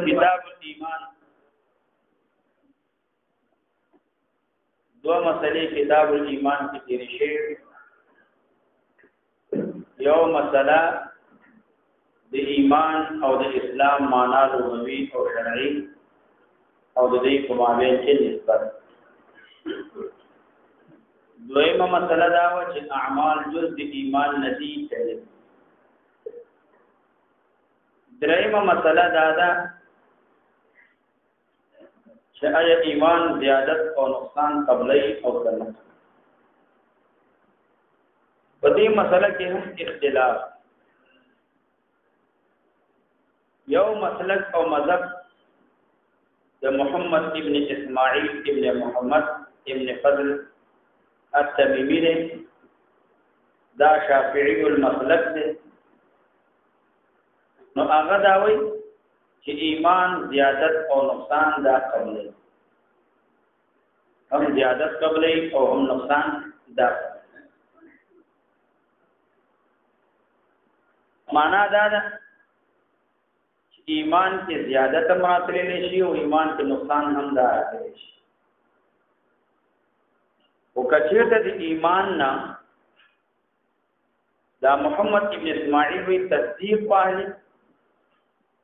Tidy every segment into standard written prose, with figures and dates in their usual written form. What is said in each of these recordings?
کتاب ایمان دو مسئلے کتاب ایمان کی تیری شیخ یو مسئلہ د ایمان او د اسلام معنا لغوي او شرعي او د دې په مابین کې نسبت دویمه مسله دا و چې اعمال جز د ایمان ندي کوي دریمه مسله دا ده چې آیا ایمان زیادت او نقصان قبلي او کنه په دې مسله کې هم اختلاف یو مسلک او مذهب د محمد ابن اسماعیل ابن محمد ابن فضل التمیمی دی دا شافعی المسلک دی نو هغه دا وایي چې ایمان زیادت او نقصان دا قبلي هم زیادت قبلي او هم نقصان دا معنا دا ده ایمان کې زیادت ماتري نشي او ایمان کې نقصان هم راځي شي او کچېته د ایمان نه دا محمد ابن اسماعیل وی تصدیق پاهلي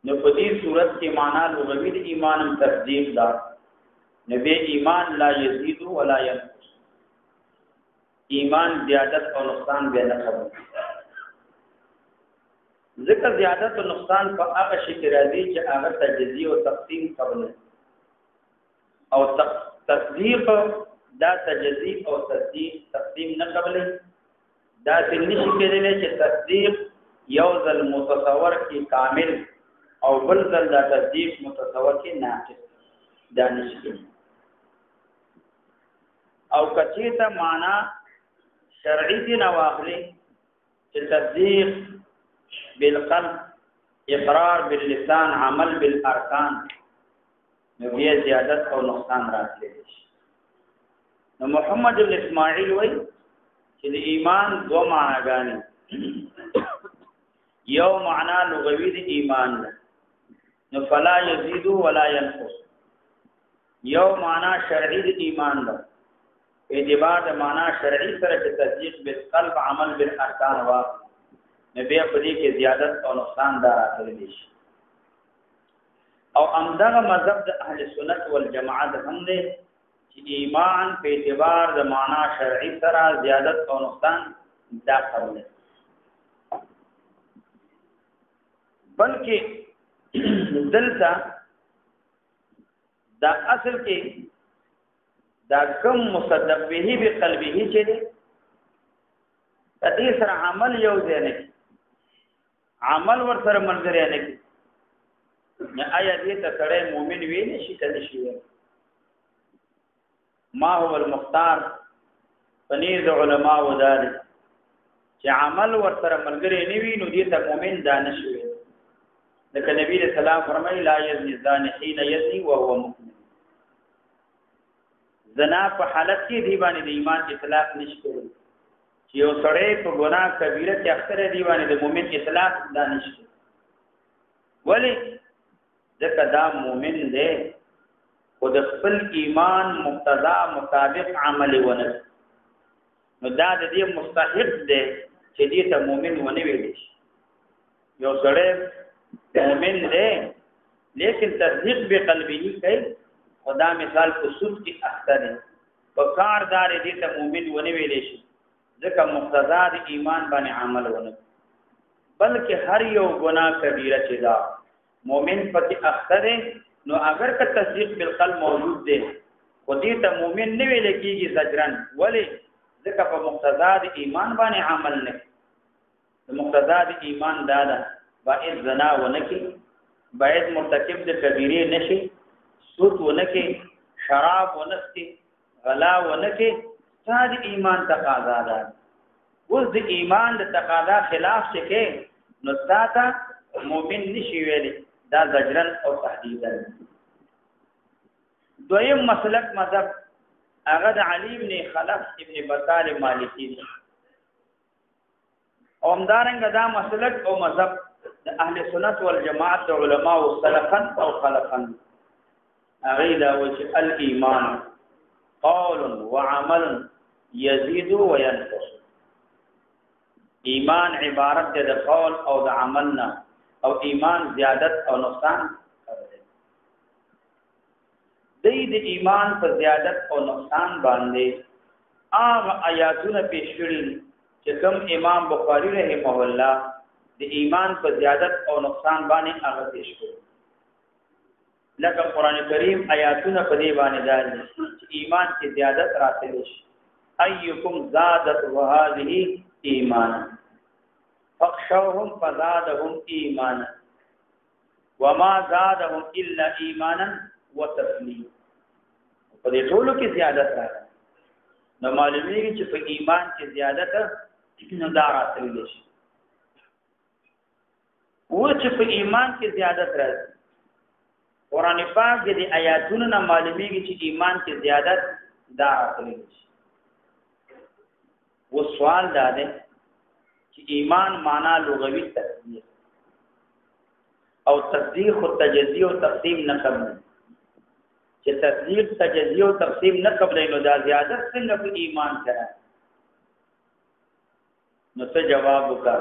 نو په دې صورت کې معنا لغوي د ایمان هم تصدیق دا نبی ایمان لا یزيد ولا ينقص ایمان زیادت او نقصان به نه خبر ذکر زیادت او نقصان په هغه شي کې راځي چې هغه تجزیه او تقسیم قبل او تصدیق دا تجزیه او تقسیم نه قبل دا څنګه شي کېدلی چې تصدیق یو ځل متصور کې کامل او بل ځل دا تصدیق متصور کې ناقص دا نشي او کچېته معنا شرعي دي نواخلي چې تصدیق بالقلب اقرار باللسان عمل بالارکان نو بیا زیادت او نقصان راځي نو محمد بن اسماعیل وای چې د ایمان دو معناګانې یو معنا لغوي د ایمان نو فلا يزيد ولا ينقص یو معنا شرعي د ایمان ده اعتبار د معنا شرعي سره چې تصدیق بالقلب عمل بالارکان وا نبی په دې کې زیادت او نقصان دار راغلي شي او امدغه مذهب د اهل سنت والجماعت هم دي چې ایمان په اعتبار د معنا شرعي سره زیادت او نقصان داخل دي بلکې دلته دا اصل کې دا کم مصدق به بقلبه چې دي دې سره عمل یو ځای نه عمل ور سره منځري نه کی نه آیا دې ته سره مؤمن وی نه شي کله شي ما هو المختار پنیر د علما و دار چې عمل ور سره منځري نه وی نو دې ته مؤمن دا نشي لکه نبی رسول الله فرمایي لا یزنی زانی حين یزنی وهو مؤمن زنا په حالت کې دی باندې د ایمان اطلاق نشته یو سړی په ګناه کبیره کې اختر دی باندې د مؤمن اطلاق دا نشته ولی ځکه دا مؤمن دی خو د خپل ایمان مقتضا مطابق عمل ونه نو دا د دې مستحق دی چې دې ته مؤمن ونه ویل شي یو سړی مؤمن دی لیکن تصدیق به قلبی کوي خدا مثال په سود کې اختر دی په کاردار دې ته مؤمن ونه ویل شي ځکه مقتضا د ایمان باندې عمل ونه بلکې هر یو ګناه کبیره چې دا مؤمن پکې اخره نو اگر که تصدیق بالقلب موجود دی خو دې ته مؤمن نه ویل کېږي زجرن ولی ځکه په مقتضا د ایمان باندې عمل نه د مقتضا د ایمان دا ده باید زنا ونه کې باید مرتکب د کبیره نشي سود ونه کې شراب ونه کې غلا ونه کې د ایمان تقاضا ده اوس د ایمان د تقاضا خلاف شکه نو ذاته مؤمن نشي ویلي دا زجرن او تهدیدا دویم مسلک مذهب هغه د علی ابن خلف ابن بطال مالکی دی او همدارنګه دا مسلک او مذهب د اهل سنت والجماعت علماء او سلفا او خلفا هغه دا و چې الایمان قول وعمل يزيد وينقص ایمان عبارت ده د قول او د عمل نه او ایمان زیادت او نقصان دی د ایمان په زیادت او نقصان باندې هغه آیاتونه پیش کړي چې کوم امام بخاری رحمه الله د ایمان په زیادت او نقصان باندې هغه پیش کړي لکه قران کریم آیاتونه په دې باندې دي چې ایمان کې زیادت راتلی شي ايكم زادت وهذه ایمانا فاخشوهم فزادهم ایمانا وما زادهم الا ایمانا وتسلیم په دې ټولو کې زیادت راغلی نو معلومیږي چې په ایمان کې زیادت نه راتلی شي و چې په ایمان کې زیادت راځي قران پاک دې آیاتونو نه معلومیږي چې ایمان کې زیادت راتلی شي و سوال دا ده چې ایمان معنا لغوي تصدیق او تصدیق او تجزیه او تقسیم نه قبل چې تصدیق تجزیه او تقسیم نه قبل نو دا زیادت څنګه په ایمان سره نو څه جواب وکړه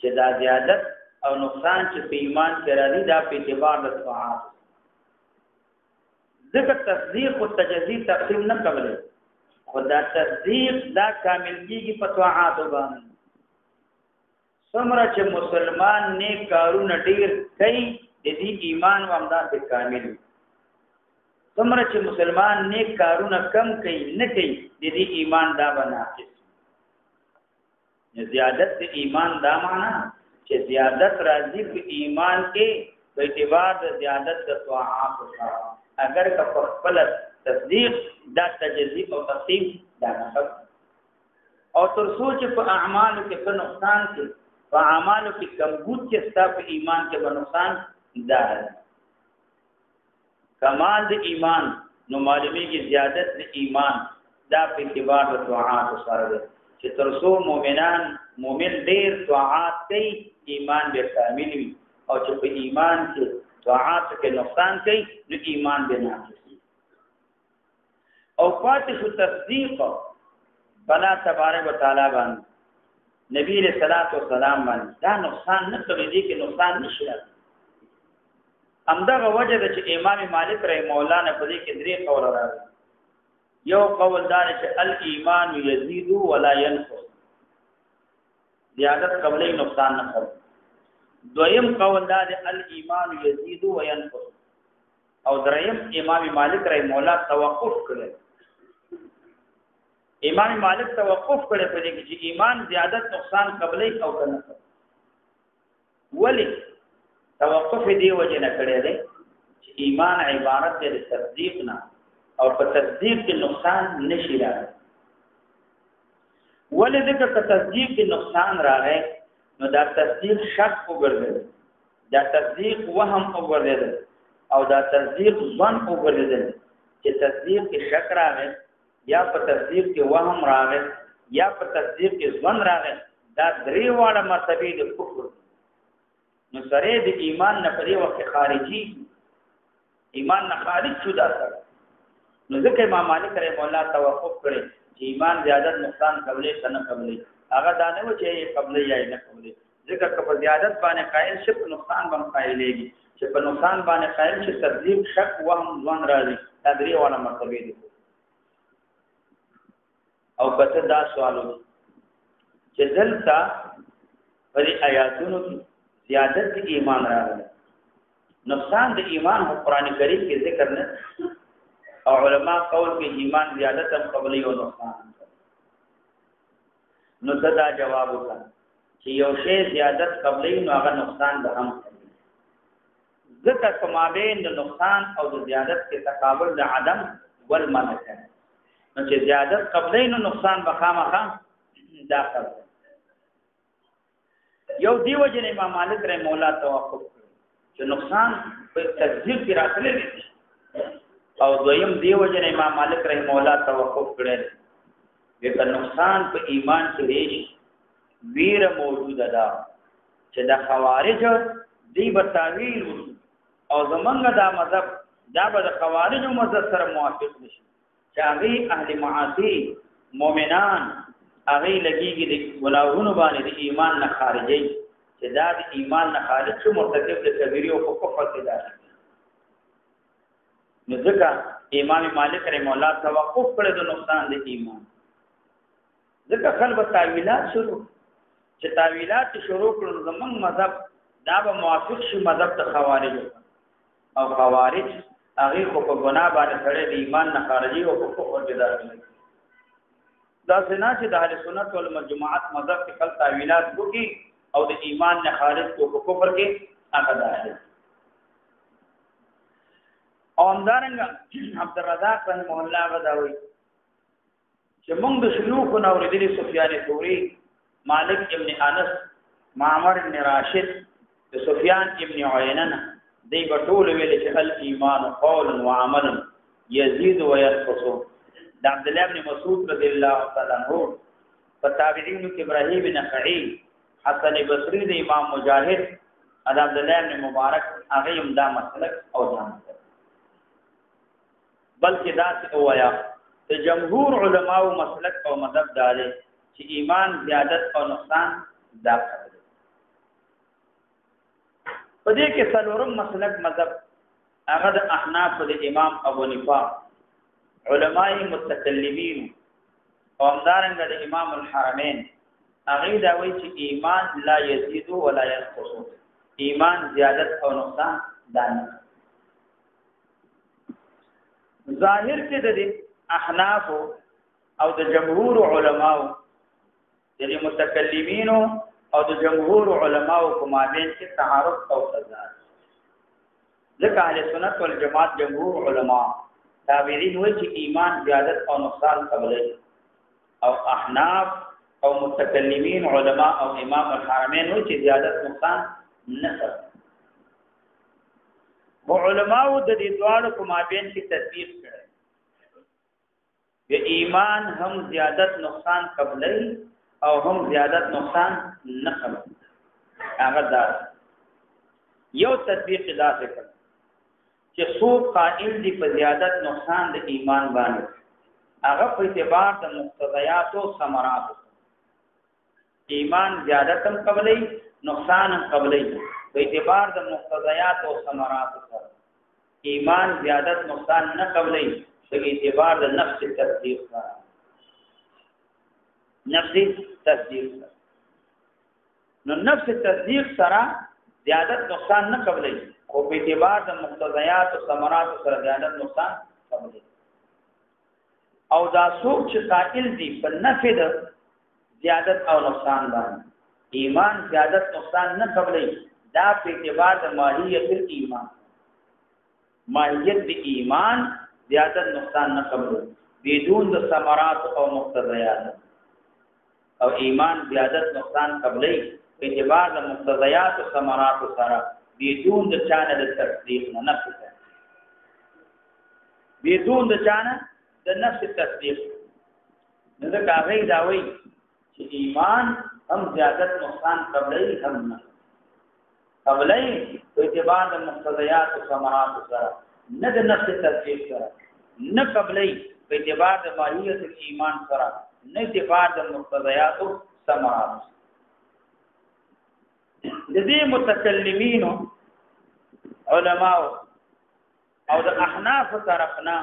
چې دا زیادت او نقصان چې په ایمان کې راځي دا په اعتبار د طاعات ځکه تصدیق او تجزیه تقسیم نه قبل خدا تصدیق دا کامل کیږي په طاعات باندې څومره چې مسلمان نیک کارونه ډیر کوي د دې ایمان وامدا په کامل څومره چې مسلمان نیک کارونه کم کوي نه کوي د دې ایمان دا بناقص زیادت د ایمان دا معنا چې زیادت راځي په ایمان کې په اعتبار د زیادت د طاعات سره اگر که په خپل تصدیق دا تجزیه او تقسیم دا نه او تر سوچ په اعمالو کې په نقصان کې په اعمالو کې کمبود کې ستاسو په ایمان کې په نقصان دا کمال د ایمان نو معلومیږي زیادت د ایمان دا په اعتبار د طاعات سره ده چې تر څو مؤمن ډیر طاعات کوي ایمان به کامل وي او چې په ایمان کې طاعات کې نقصان کوي نو ایمان به ناقص او پاتې شو تصدیق بلا تبارک وتعالى باندې نبی رسول الله والسلام باندې دا نقصان نه کوي دي کې نقصان نشي همدغه وجه ده چې امام مالک رحمه الله نه په دې کې درې قول راغلي یو قول دا چې الایمان یزيد ولا ينقص زیادت قبلې نقصان نه کوي دویم قول دا چې الایمان یزيد وينقص او دریم امام مالک رحمه الله توقف کړي امام مالک توقف کړي په دې کې چې ایمان زیادت نقصان قبلې او کنه ولی توقف دی وجه نه کړي دي چې ایمان عبارت دی د تصدیق نه او په تصدیق کې نقصان نشي راغلی ولی دغه تصدیق کې نقصان راغی نو دا تصدیق شک وګرځي دا تصدیق وهم وګرځي او دا تصدیق ځان وګرځي چې تصدیق کې شک راغی یا په تصدیق کې وهم راغی یا په تصدیق کې ځان راغی دا درې واړه مرتبه د کفر نو سره د ایمان نه پرې وخت خارجي ایمان نه خارج شو دا سره نو ځکه امام مالک رحمه الله توقف کړي چې ایمان زیادت نقصان قبلې کنه قبلې هغه دا نه و چې قبلې یا نه قبلې ځکه که په زیادت باندې قائل شي په نقصان باندې قائلېږي چې په نقصان باندې قائل شي تصدیق شک وهم ځوان راځي دا درې واړه مرتبه دي او پته دا سوالو چې دلته په آیاتونو کې زیادت د ایمان راغلی نقصان د ایمان په قران کریم کې ذکر نه او علما قول کې ایمان زیادت هم قبلې او نقصان نو دا جواب وکړه چې یو شی زیادت قبلې نو هغه نقصان به هم ذکر کما بین د نقصان او د زیادت کې تقابل د عدم والمنع نو چې زیادت قبلې نو نقصان به خامخا داخل یو دیو جن امام مالک رحمه الله توقف چې نقصان په تصدیق کې راغلی او دویم دیو جن امام مالک رحم الله توقف کړل چې نقصان په ایمان کې ریش ویر موجوده ده چې د خوارج دی بتاویل او زمونږ دا مذهب دا به د خوارج مذهب سره موافق نشي چې هغه اهل معاصی مؤمنان هغه لګيږي د ګناهونو باندې د ایمان نه خارجي چې دا د ایمان نه خارج شو مرتکب د کبیره او کفر کې داخل نو ځکه امام مالک رحم الله توقف کړی د نقصان د ایمان ځکه خلک تعویلات شروع چې تعویلات شروع کړو زمونږ مذهب دا به موافق شي مذهب د خوارج او خوارج هغه خو په ګناه باندې سره د ایمان نه خارجي او په کفر کې داخل دا څنګه چې د اهل سنت والجماعت مذهب کې خلک تعویلات کوي او د ایمان نه خارج او په کفر کې هغه داخل او همدارنګه عبدالرزاق رحمه الله غداوي چې موږ د شيوخ نو اوریدلي سفیان ثوري مالک ابن انس معمر ابن راشد د سفیان ابن عيينه دی بطول ویل چې الایمان قول وعمل يزيد وينقص د عبد الله ابن مسعود رضی الله تعالی عنہ فتابعین کې ابراهیم بن نخعی حسن بصری د امام مجاهد عبد الله ابن مبارک هغه هم دا مسلک او ځان بلکې دا څه وایا د جمهور علماو مسلک او مذهب داله چې ایمان زیادت او نقصان داخل دي په دې کې څلورم مسلک مذهب هغه د احناف د امام ابو حنیفه علماء متکلمین او همدارنګه د امام الحرمین هغه دا وایي چې ایمان لا یزيد ولا ينقص ایمان زیادت او نقصان دانه ظاهر کې د احناف او د جمهور علماو د متکلمین او د جمهور علماو په مابین کې تعارض او تضاد ځکه اهل سنت والجماعت جمهور علما تابعین وایي چې ایمان زیادت او نقصان قبلې او احناف او متکلمین علما او امام الحرمین وایي چې زیادت نقصان نه کوي و علماء د دې دوه په مابین کې تطبیق کړي د ایمان هم زیادت نقصان قبلې او هم زیادت نقصان نه کوي هغه دا یو تطبیق دا څه چې څو قائل دي په زیادت نقصان د ایمان باندې هغه په اعتبار د مقتضیات او ثمرات ایمان زیادت هم قبلې نقصان هم قبلې په اعتبار د مقتضیات او ثمرات سره ایمان زیادت نقصان نه قبلې په اعتبار د نفس تصدیق سره نفس تصدیق سره نو نفس تصدیق سره زیادت نقصان نه قبلې او په اعتبار د مقتضیات او ثمرات سره زیادت نقصان قبلې او دا څوک چې قائل دي په نفي د زیادت او نقصان باندې ایمان زیادت نقصان نه قبلې دا په اعتبار د ماهیت الایمان ماهیت د ایمان زیادت نقصان نه قبلې بدون د ثمرات او مقتضیات او ایمان زیادت نقصان قبلې په اعتبار د مقتضیات او ثمرات سره بدون د چانه د تصدیق نه نفس بدون د چانه د نفس تصدیق نه دا کوي دا وایي چې ایمان هم زیادت نقصان قبلې هم نه قبلې په اعتبار د مقتضیات او ثمرات سره نه د نفس تصدیق سره نه قبلې په اعتبار د ماهیت ایمان سره نه اعتبار د مقتضیات او ثمرات د دې متکلمین علماء او د احناف طرفنا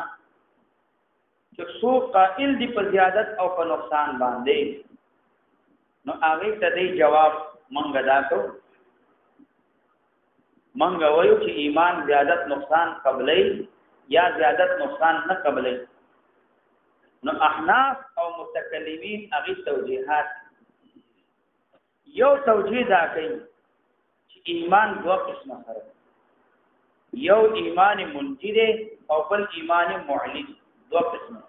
چې څو قائل دي په زیادت او په نقصان باندې نو هغه ته دی جواب مونږ دا کو مونږ وایو چې ایمان زیادت نقصان قبلې یا زیادت نقصان نه قبلې نو احناف او متکلمین هغه توجیهات یو توجیه دا کوي چې ایمان دوه قسمه سره یو ایمان منجی دی او بل ایمان معلی دوه قسمه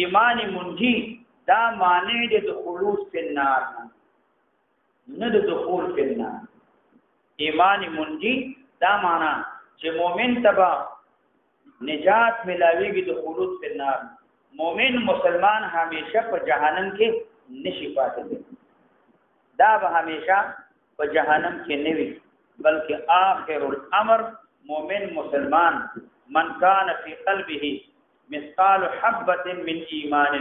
ایمان منجی دا مانع دی د خلود فی النار نه د دخول فی النار ایمان منجی دا معنا چې مؤمن تبا نجات ملاویږي د خلود په النار مؤمن مسلمان همیشه په جهنم کې نشي پاتې دا به همیشه په جهنم کې نه وي بلکې آخر الامر مؤمن مسلمان من کان فی قلبه مثقال حبه من ایمان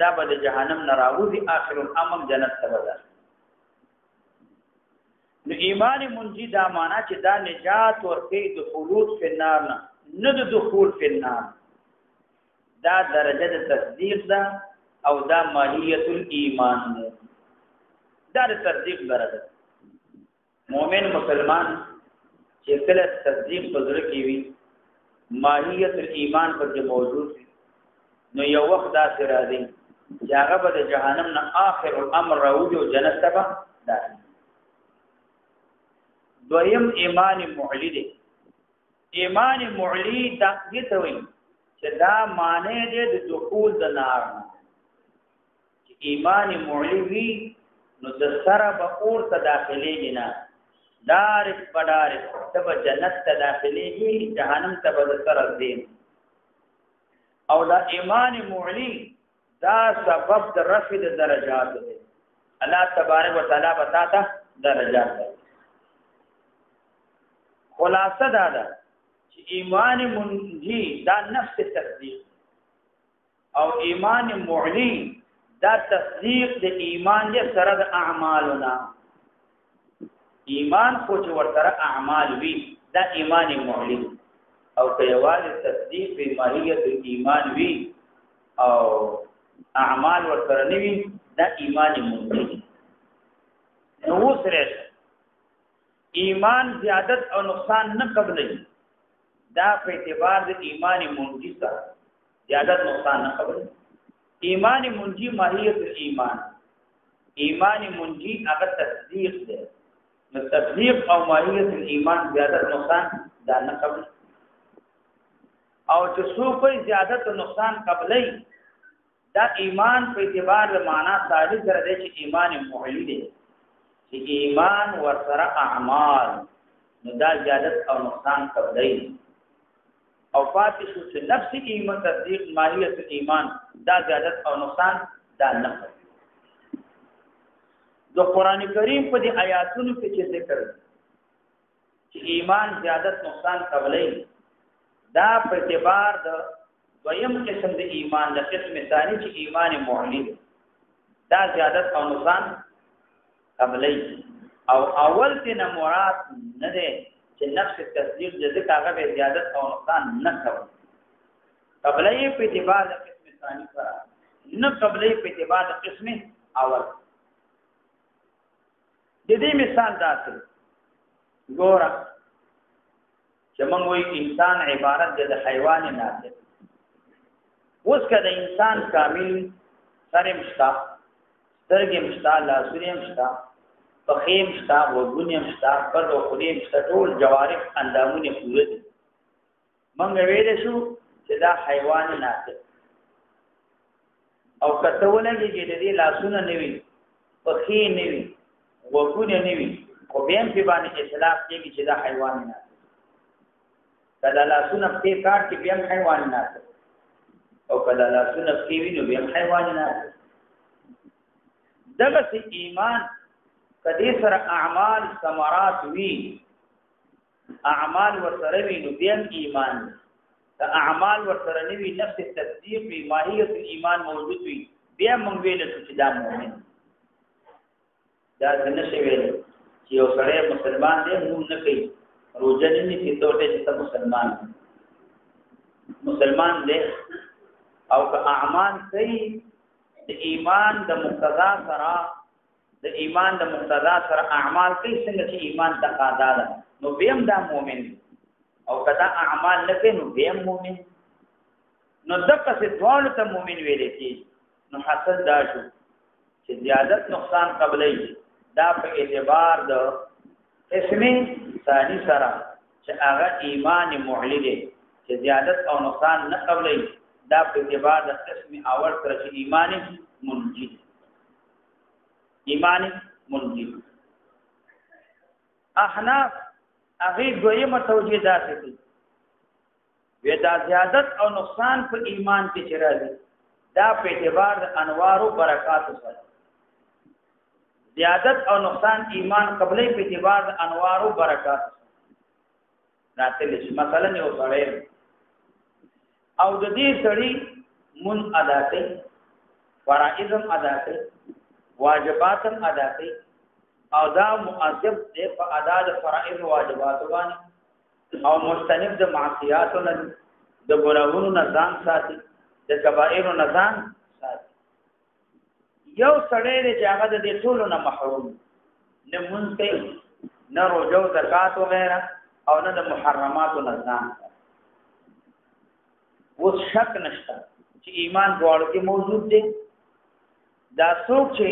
دا به د جهنم نه راوځي آخر الامر جنت ته وځي نو ایمان منجی دا معنا چې دا نجات ورکړي د خلود فی النار نه د دخول فی النار دا درجه د تصدیق ده او دا ماهیت الایمان ده دا د تصدیق درجه مؤمن مسلمان چې کله تصدیق په ذکر کې وي ماهیت الایمان پر موجود وي نو یو وخت دا سره راځي چې هغه به د جهنم نه آخر الامر راوځي او جنت ته داخل دویم ایمان معلی دی ایمان معلی دا دې ته وایي چې دا معنی دی د دخول د نار چې ایمان معلی وي نو د سره به اور ته داخليږي نه دارک بدارک تب جنت ته داخليږي جهنم ته به سره ځي او دا ایمان معلی دا سبب د رفع د درجات دی الله تبارک وتعالى بتاتا درجات دی خلاصه دا ده چې ایمان منجی دا نفس تصدیق او ایمان معلی دا تصدیق د ایمان دې سره د اعمالنا ایمان خو چې ورته اعمال وی دا ایمان معلی او کيوال تصدیق په ماهیت ایمان وی او اعمال ورته نوی دا ایمان منجی نو سره ایمان زیادت او نقصان نه قبلې دا په اعتبار د ایمان منجی سره زیادت نقصان نه قبلې ایمان منجی ماهیت ایمان ایمان منجی هغه تصدیق ده نو تصدیق او ماهیت ایمان زیادت نقصان دا نه قبلې او چې څو په زیادت او نقصان قبلې دا ایمان په اعتبار د معنا صالح سره دی چې ایمان معلی دی چې ایمان ورسره اعمال نو دا زیادت او نقصان قبلې او پاتې شو چې نفس ایمان تصدیق ماهیت ایمان دا زیادت او نقصان دا نه کوي د قران کریم په دې آیاتونو کې چې ذکر چې ایمان زیادت نقصان قبلې دا په اعتبار د دویم قسم د ایمان د قسم ثاني چې ایمان معلی دا زیادت او نقصان قبلې او اول تینا مراد نه ده چې نفس تصدیق د ذکر هغه به زیادت او نقصان نه کوي قبلې په اعتبار د قسم ثاني سره نه قبلې په اعتبار د قسم اول د دې مثال داسې ګوره چې موږ وایي انسان عبارت د حیوان نه ده اوس کله انسان کامل سره مشتا سترګې مشتا لاسونه مشتا پخې مشتا وګونه مشتا پر او خولې مشتا ټول جوارح اندامونه پوره دي موږ ویل شو چې دا حیوان نه ده او کته ولګي چې دې لاسونه نه وي پخې نه وي وګونه نه وي خو بیا په باندې اطلاق کوي چې دا حیوان نه ده کله لاسونه په کار کې بیا حیوان نه ده او کله لاسونه په وینو بیا حیوان نه ده دغه ایمان کدی سره اعمال ثمرات وی اعمال ورسره وی نو بیا ایمان دا اعمال ورسره نوی نفس تصدیق وی ماهیت ایمان موجود وی بیا مونږ ویل چې دا مؤمن دا څنګه شی ویل چې یو سره مسلمان دی موږ نه کوي روزه نه نیسي ته چې مسلمان دی او که اعمال کوي د ایمان د مقتضا سره اعمال کوي څنګه چې ایمان تقاضا ده نو بیم دا مؤمن او کدا اعمال نه کوي نو بیم مؤمن نو دغه څه دوه ته مؤمن ویل کی نو حاصل دا شو چې زیادت نقصان قبلې دا په اعتبار د اسم ثاني سره چې هغه ایمان معلی دی چې زیادت او نقصان نه قبلې دا په اعتبار د قسم اول سره چې ایمان منجی احناف هغه دویمه توجیه داسې دي ودا زیادت او نقصان په ایمان کې چې راځي دا په اعتبار د انوار او برکات سره زیادت او نقصان ایمان قبلې په اعتبار د انوار او برکات راځي مثلا یو سړی او د دې سړی من ادا کوي فرائضم ادا کوي واجباتم ادا کوي او دا مؤدب دی په ادا د فرائض او واجبات باندې او مستند د معصیات او د ګناهونو نه ځان ساتي د کبائر نه ځان ساتي یو سړی دی چې هغه د دې ټولو نه محروم نه مونږ کوي نه روزه او زکات وغیرہ او نه د محرماتو نه ځان اوس شک نشته چې ایمان دواړو کې موجود دی دا څوک چې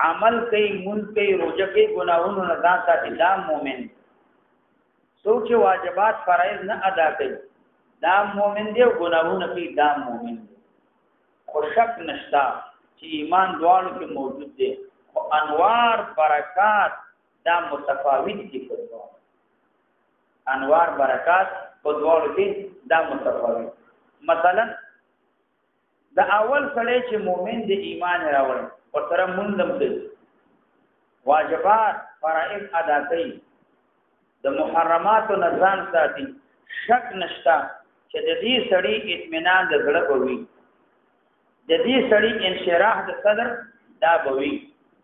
عمل کوي مونږ کوي روزه کوي ګناهونو نه ځان ساتي دا مؤمن څوک چې واجبات فرایض نه ادا کوي دا مؤمن دی او ګناهونه کوي دا مؤمن دی خو شک نشته چې ایمان دواړو کې موجود دی او انوار برکات دا متفاوت دي په انوار برکات په دواړو کې دا متفاوت مثلا د اول سره چې مؤمن دی ایمان راوړي او سره مندم کوي واجبات فرائض ادا کوي د محرماتو نه ځان ساتي شک نشته چې د دې سړی اطمینان د زړه بوي د دې سړی انشراح د صدر دا بوي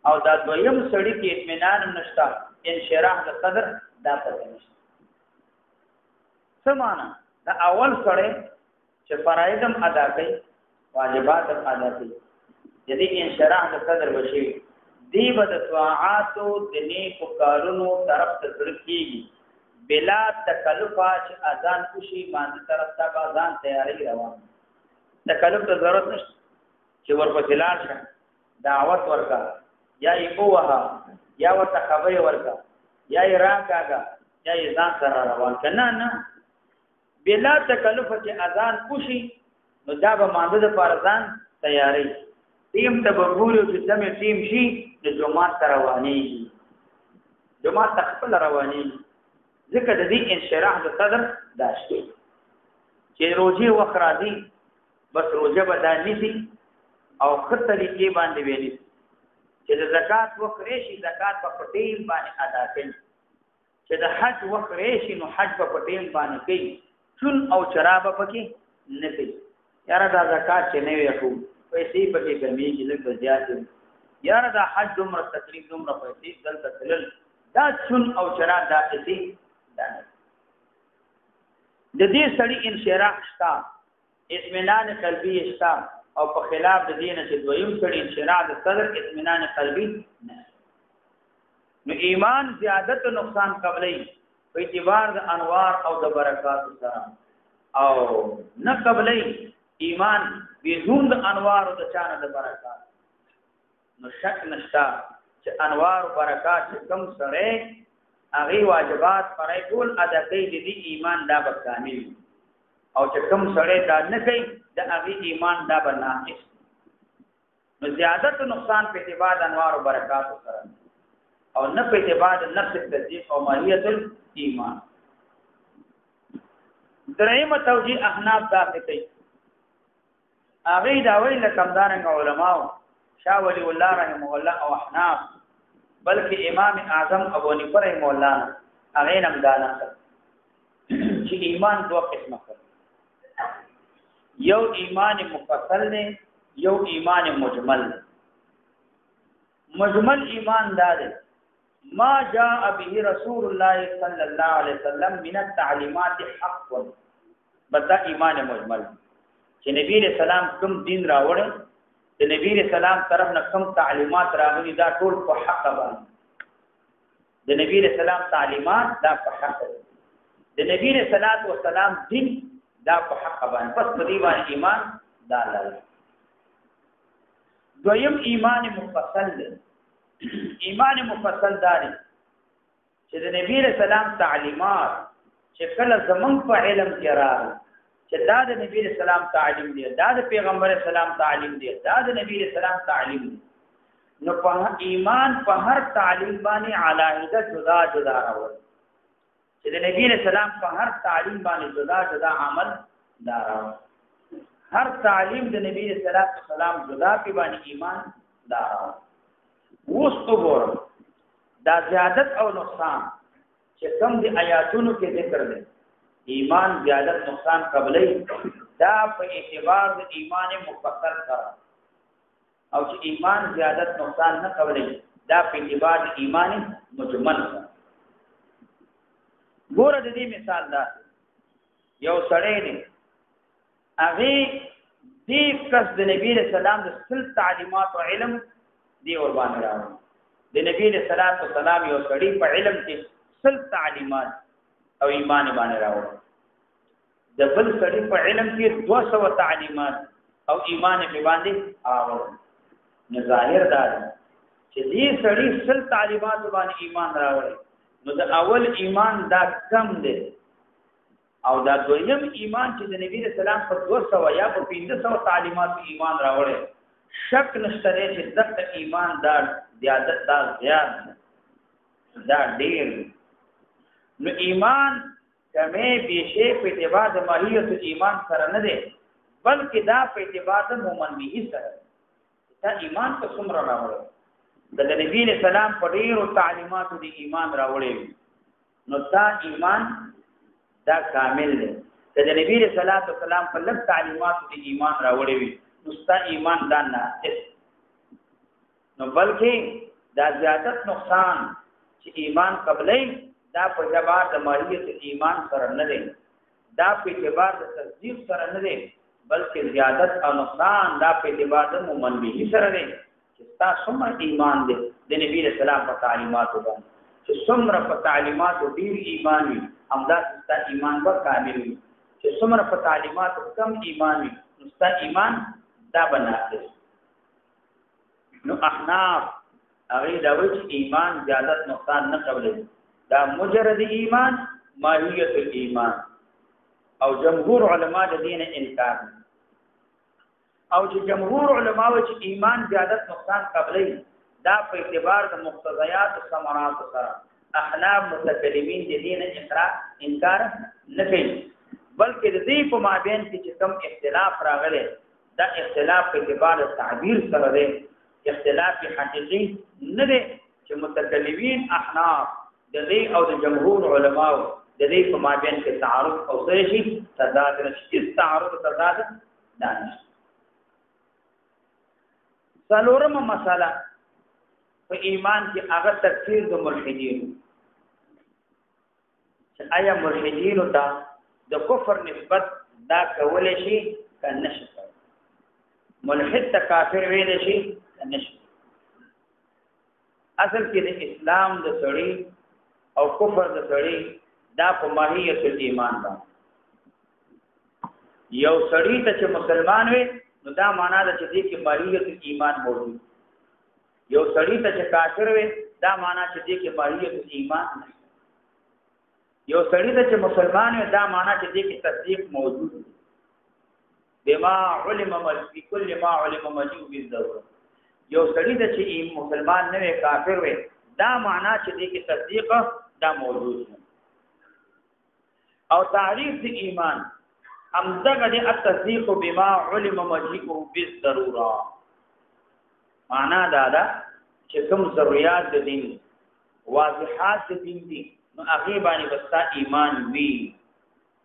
او دا دویم سړی کې اطمینان نشته انشراح د صدر دا پته نشته سمانا دا اول سړی چې فرایضم ادا کوي واجبات ادا کوي د دې انشراح د صدر وشي دی بد طاعاتو د نیکو کارونو طرف ته ځړکیږي بلا تکلف چې اذان وشي باندې طرف ته اذان تیاری روان تکلف ته ضرورت نشته چې ورپسې لاړ شه دعوت ورکا یا یې وها یا ورته خبرې ورکا یا یې راکاګه یا یې ځان سره روان کنه نه بلا تکلف چې اذان وشي نو دا به مانده د فرضان تیاری ټیم ته وګورو چې دمه ټیم شي د جماعت رواني جماعت خپل رواني ځکه د دې انشراح د صدر داشته چې روزي وخت راځي بس روزه بدانی دي او خطرې کې باندې ویلي چې د زکات وخت راشي زکات په پټیل باندې ادا کړي چې د حج وخت راشي نو حج په پټیل باندې کوي چون او چرابه پکې نه کوي یاره دا زکات چې نه وي خو پیسې پکې کمیږي لکه زیات یاره دا حج دومره تکلیف دومره پیسې دلته تلل دا چون او چراب دا پیسې دا د دې سړی انشراح شتا اطمینان قلبي شتا او په خلاف د دین چې دویم سړی انشراح د صدر اطمینان قلبي نه نو ایمان زیادت او نقصان قبلې په اعتبار د انوار او د برکات سره او نه قبلې ایمان بدون د انوار او د چانه د برکات نو شک نشتا چې انوار او برکات کم سره هغه واجبات فرای ټول ادا کوي د دې ایمان دا به کامل او چې کم سره دا نه کوي د هغه ایمان دا به ناقص نو زیادت او نقصان په اعتبار د انوار او برکات سره او نه په اعتبار د نفس التصدیق او ماهیت الایمان درېمه توجیه احناف دا کوي هغه دا ویل کمدارنګ علماء شاه ولی الله رحمه الله او احناف بلکې امام اعظم ابو حنیفه رحمه الله هغه نم دانا چې ایمان دوه قسمه کړ یو ایمان مفصل نه یو ایمان مجمل مجمل ایمان دار ما جاء به رسول الله صلی الله علیه وسلم من التعلیمات حق بدا ایمان مجمل چې نبی رسول الله کوم دین راوړ د نبی رسول الله طرف نه کوم تعلیمات راغلي دا ټول په حق باندې د نبی رسول الله تعلیمات دا په حق د نبی رسول الله دین دا په حق باندې پس په دې باندې ایمان دا لري دویم ایمان مفصل دی ایمان مفصل داري چې د نبی رسول الله تعلیمات چې کله زمون په علم کې راغلي چې دا د نبی رسول الله تعلیم دی دا د پیغمبر اسلام تعلیم دی دا د نبی رسول الله تعلیم دی نو په ایمان په هر تعلیم باندې علاوه جدا جدا راوړي چې د نبی رسول الله په هر تعلیم باندې جدا جدا عمل دارا هر تعلیم د نبی رسول الله جدا په باندې ایمان دارا اوس وګورم دا زیادت او نقصان چې کوم د آیاتونو کې ذکر دی ایمان زیادت نقصان قبلې دا په اعتبار د ایمان مفصل سره او چې ایمان زیادت نقصان نه قبلې دا په اعتبار د ایمان مجمل سره ګوره د دې مثال دا یو سړی دی هغه دې کس د نبی رسول الله د سل تعلیمات او علم دی ور باندې راوړي د نبی رسول الله یو سړی په علم کې سل تعلیمات او ایمان باندې راوړي د بل سړی په علم کې 200 تعلیمات او ایمان باندې راوړي نو ظاهر دا چې دې سړی سل تعلیمات باندې ایمان راوړي نو د اول ایمان دا کم دی او دا دویم ایمان چې د نبی رسول الله په 200 یا په 500 تعلیمات ایمان راوړي شک نشته چې دغه ایمان دا زیادت دا زیات دا ډیر نو ایمان کمه بشه په اعتبار د ماهیت ایمان سره نه دی بلکې دا په اعتبار د مؤمنی سره دا ایمان په څومره راوړي د نبی رسول الله په ډیرو تعلیماتو د ایمان راوړي نو دا ایمان دا کامل دی د نبی رسول الله په لږ تعلیماتو د ایمان راوړي نو ستا ایمان دا ناقص نو بلکې دا زیادت نقصان چې ایمان قبلې دا په اعتبار د ماهیت ایمان سره نه دی دا په اعتبار د تصدیق سره نه دی بلکې زیادت او نقصان دا په اعتبار د مؤمن به سره دی چې تاسو څومره ایمان دی د نبی رسول الله په تعلیماتو باندې چې څومره په تعلیماتو ډیر ایمان وي همدا ستاسو ایمان به کامل وي چې څومره په تعلیماتو کم ایمان وي نو ستاسو ایمان دا بناقص نو احناف هغه دا وایي چې ایمان زیادت نقصان نه قبلوي دا مجرد ایمان ماهیت الایمان او جمهور علما د دین انکار او چې جمهور علما و چې ایمان زیادت نقصان قبلې دا په اعتبار د مقتضیات او ثمرات سره احناف متکلمین د دین انکار نه کوي بلکې د دې په مابین کې چې کوم اختلاف راغلی دا اختلاف په اعتبار تعبیر سره دی اختلاف حقیقي نه دی چې متکلمین احناف د دې او د جمهور علما د دې په مابین کې تعارض او سره شي تضاد نشي تعارض تضاد نه نشي څلورم مسله په ایمان کې هغه تکفیر د ملحدین چې آیا ملحدین ته د کفر نسبت دا کول شي کنه شي ملحد ته کافر ویل شي کنه شي اصل کې د اسلام د سړی او کفر د سړی دا په ماهیت ایمان باندې یو سړی ته چې مسلمان وي نو دا معنا ده چې دې کې ماهیت ایمان موجود یو سړی ته چې کافر وي دا معنا چې دې کې ماهیت ایمان یو سړی ته چې مسلمان وي دا معنا چې دې کې تصدیق موجود بما علم فی کل ما علم مجيء بالضروره یو سړی ته چې مسلمان نه وي کافر وي دا معنا چې دې کې تصدیق دا موجود او تعریف د ایمان همدغه د التصدیق بما علم مجيء بالضروره معنا دا ده چې کوم ضرورت د دین واضحات د دین دي نو هغه باندې وستا ایمان وی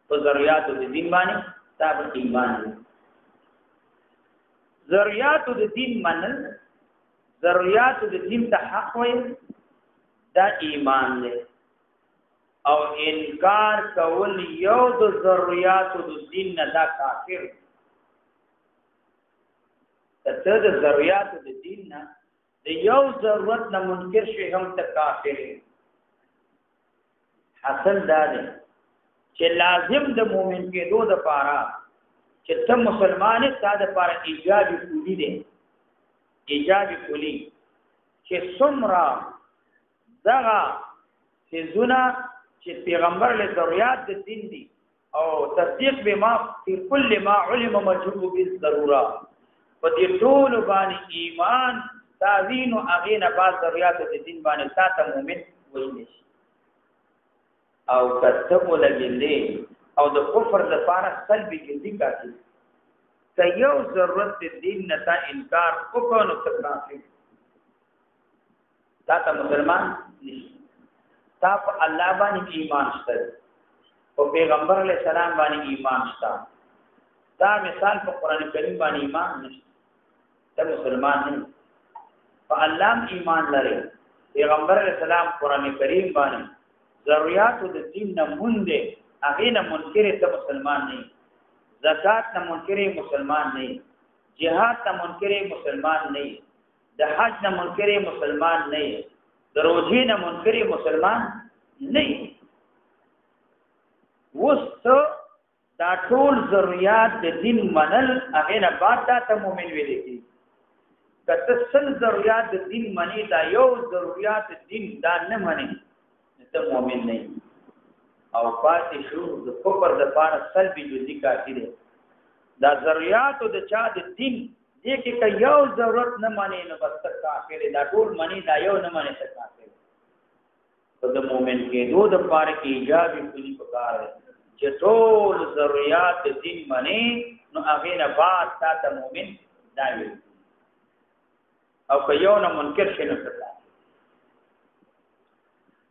په ضرورت د دین باندې تاب ایمان وی ضرورت د دین منل ضرورت د دین ته حق وي دا ایمان دی او انکار کول یو د ضرورت د دین نه دا کافر ته د ضرورت د دین نه د یو ضرورت نه منکر شي هم ته کافر حاصل دا دی چې لازم د مؤمن کېدو د پاره چې ته مسلمان ستاسو د پاره ایجاب کلی دی ایجاب کلی چې څومره دغه سيزونه چې پیغمبر له ضرورت د دین دي او تصدیق به ما په کل ما علم مجهول بالضروره په دې ټول باندې ایمان تعظیم او اغینه بعد ضرورت د دین باندې ساته مؤمن وایي او کتب لګلې او د کفر لپاره سلبي جدي کاږي که یو ضرورت دین نه تا انکار وکړو نو تکافي دا ته مسلمان نشي تا په الله باندې ایمان شته او پیغمبر علیه السلام باندې ایمان شته دا مثال په قران کریم باندې ایمان نشته ته مسلمان نه په الله ایمان لري پیغمبر علیه السلام قران کریم باندې ضرورت د دین نه مونږه هغه نه منکر ته مسلمان نه زکات نه منکر مسلمان نه جهاد نه منکر مسلمان نه د حج نه منکر مسلمان نه د روزي نه منکر مسلمان نه وسته دا ټول ضرورت د دین منل هغه نه بعد ته مؤمن ویل کی کته سل ضرورت د دین منی دا یو ضرورت دین دا نه منی ته مؤمن نه او پاتې شو د کفر د پاره سلبي جزئی کافی دی دا ضرورت د چا د دین دې کې یو ضرورت نه مانی نو بس کافر دی دا ټول منی دا یو نه مانی ته کافر په د مؤمن کې دوه د پاره کې ایجابي کوي پکار چې ټول ضرورت د دین منی نو هغه نه بعد ته مؤمن دا وي او که یو نه منکر شي نو څه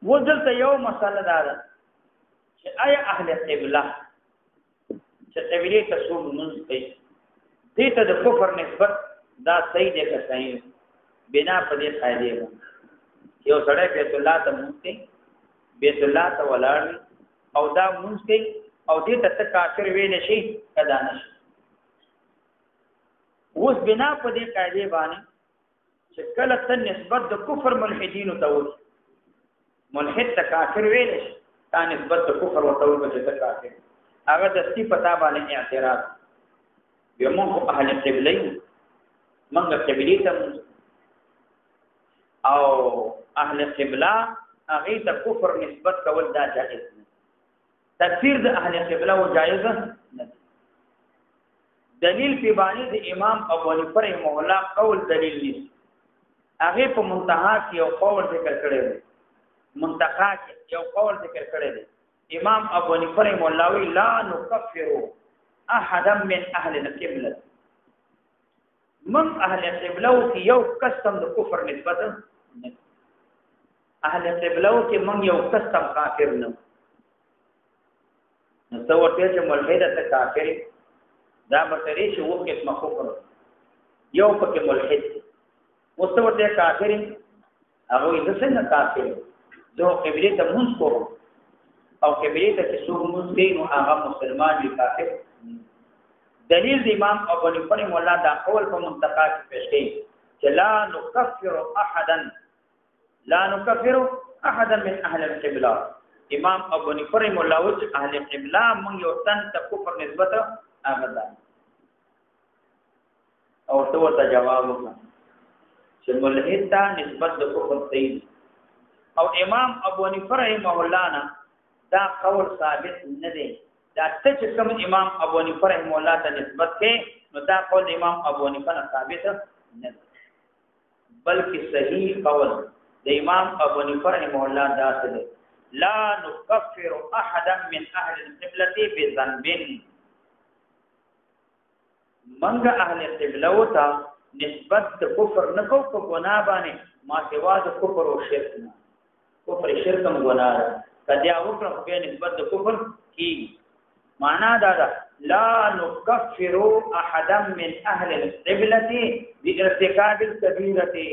وځلته یو مسله ده چې آیا اهل قبله چې قبله ته څو منځ کوي دې ته د کفر نسبت دا صحیح دی که صحیح بنا په دې قاعده یو سړی بیت الله ته منځ کوي بیت الله ته ولاړ او دا منځ کوي او دې ته کافر ویل شي کدا نشي اوس بنا په دې قاعده باندې چې کله ته نسبت د کفر ملحدین ته وایي ملحد ته کافر ویل شي تا نسبت د کفر ورته وایي چې ته کافر هغه د سی پتا باندې اعتراض بیا موږ اهل قبله موږ قبله ته او اهل قبله هغه ته کفر نسبت کول دا جائز نه تکفیر د اهل قبله و جائز نه دلیل په باندې د امام ابو حنیفه رحمه الله قول دلیل نشي هغه په منتها کې یو قول ذکر کړی دی منتها کې یو قول ذکر کړی دی امام ابو حنیفه رحمه الله وی لا نكفر احدا من اهل القبله من اهل القبله کې یو قسم د کفر نسبت نه اهل القبله کې من یو قسم کافر نه نو څو ورته چې ملحد ته کافر دا متری شو وکړي مخوفر یو پکې ملحد مستورته کافر هغه د څنګه کافر جو قبله ته مونږ کوو او قبله ته چې څوک مونږ کوي نو هغه مسلمان دی کافر دلیل د امام ابو حنیفه مولا دا قول په منتقا کې پیش کړي چې لا نكفر احدا من اهل القبله امام ابو حنیفه مولا او اهل قبله مونږ یو تن ته کفر نسبت هغه ده او ته جواب وکړه چې ملحد ته نسبت د کفر صحیح او امام ابو حنیفه رحمه الله نه دا قول ثابت نه دی دا چې کوم امام ابو حنیفه رحمه الله ته نسبت کوي نو دا قول امام ابو حنیفه نه ثابت نه دی بلکې صحیح قول د امام ابو حنیفه رحمه الله دا دی لا نكفر احدا من اهل القبلة بذنب منګه اهل قبله وتا نسبت د کفر نه کو په ګناه باندې ما سوا د کفر او شرک نه کفر شرک هم ګناه ده کله وکړه په نسبت د کفر کی معنا دا ده لا نكفر احدا من اهل القبلة بارتكاب الكبيرة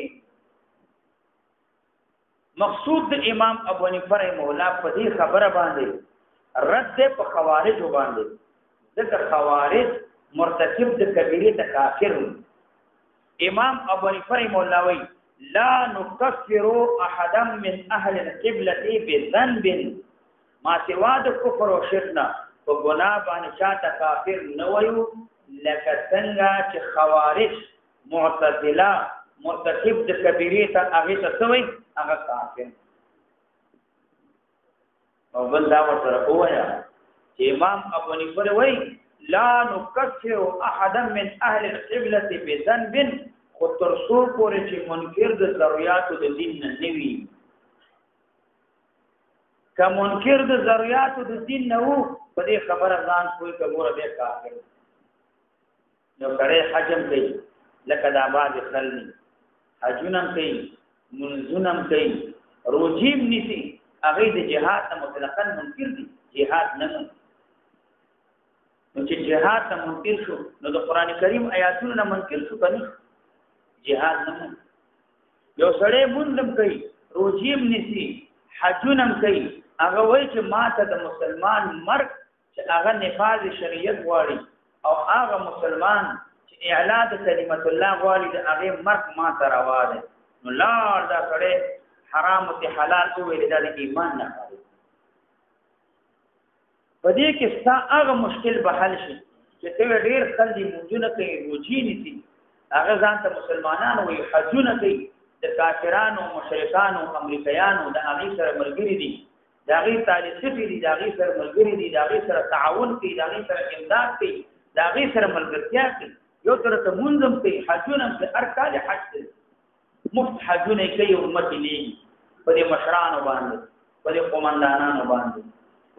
مقصود د امام ابو حنیفه رحمه الله په دې خبره باندې رد په خوارج باندې ځکه خوارج مرتکب د کبیره د کافر امام ابو حنیفه رحمه الله وی لا نكفر احدا من اهل القبلة بذنب ما سوا د کفر او شرک نه په ګناه باندې چاته کافر نه وایو لکه څنګه چې خوارج معتزله مرتکب د کبیره ته هغه څه وایي هغه کافر او بل دا ورته وایا چې امام ابو حنیفه وایي لا نكفر احدا من اهل القبلة بذنب خود ترسو پورې چې منکر د ضرورت د دین نه نوي که منکر د ضرورتو د دین نه وو په دې خبره ځان کوئی کومه به کافر نو کړه حجم کوي لکه د آباد خلني حجونم کوي منزونم کوي روجیم نسی هغه د جهاد مطلقاً منکر دي جهاد نه نو چې جهاد ته منکر شو نو د قران کریم آیاتونو نه منکر شو کنه جهاد نه یو سړی مونږم کوي روجیم نسی حجونم کوي هغه وایي چې ماته د مسلمان مرګ چې هغه نفاذ شریعت غواړي او هغه مسلمان چې اعلان د کلمت الله غواړي د هغه مرګ ماته روا ده نو لار دا سړی حرام او حلال او ویل د ایمان نه کوي په دې کې ستا هغه مشکل به حل شي چې ته ډېر خلک مونږونه کوي روجي نسی هغه ځان ته مسلمانانو وي حجونه کوي د کافرانو مشرکانو امریکایانو د هغه سره ملګری دي د هغه تعلقي دي د هغه سره ملګری دي د هغه سره تعاون کوي د هغه سره امداد کوي د هغه سره ملګرتیا کوي یو تر ته منظم کوي حجونه په ارکان حج مفت حجونه کوي امت لیږي په دې مشرانو باندې په دې قومندانانو باندې